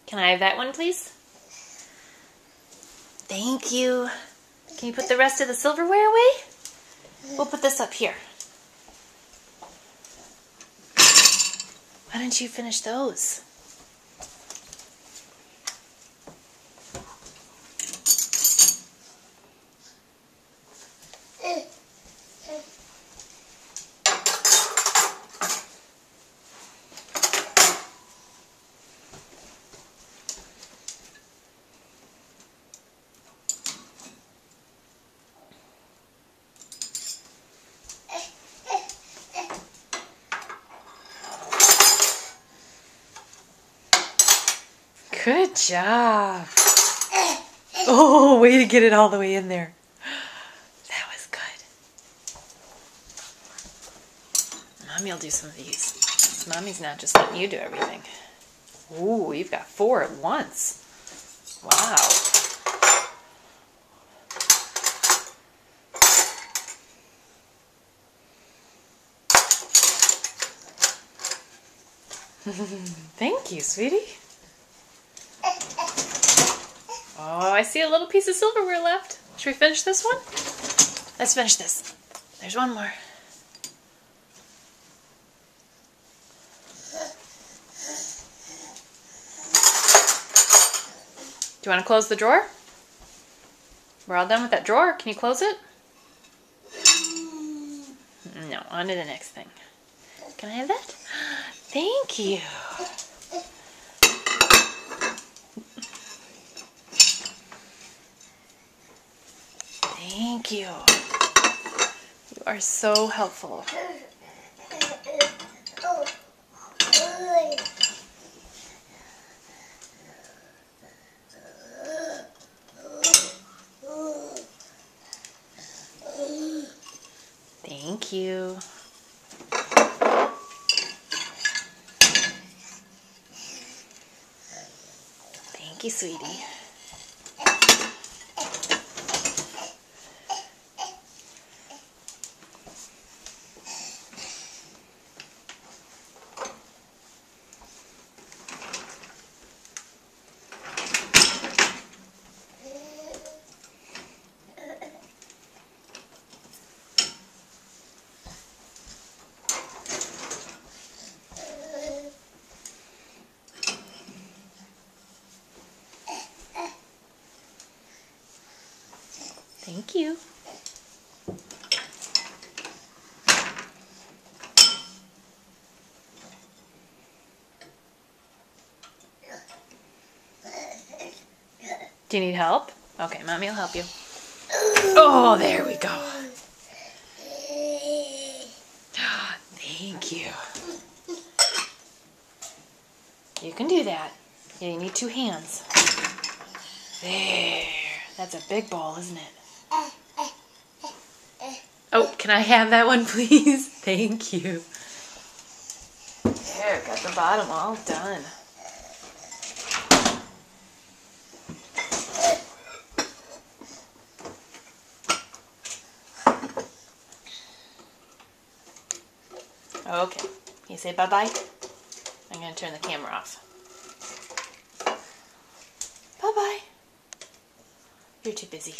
Can I have that one, please? Thank you. Can you put the rest of the silverware away? We'll put this up here. Why don't you finish those? Good job. Oh, way to get it all the way in there. That was good. Mommy will do some of these. Mommy's not just letting you do everything. Ooh, you've got 4 at once. Wow. Thank you, sweetie. Oh, I see a little piece of silverware left. Should we finish this one? Let's finish this. There's one more. Do you want to close the drawer? We're all done with that drawer. Can you close it? No, on to the next thing. Can I have that? Thank you. Thank you. You are so helpful. Thank you. Thank you, sweetie. Thank you. Do you need help? Okay, Mommy will help you. Oh, there we go. Thank you. You can do that. Yeah, you need 2 hands. There. That's a big bowl, isn't it? Oh, can I have that one, please? Thank you. There, got the bottom all done. Okay, can you say bye-bye? I'm going to turn the camera off. Bye-bye. You're too busy.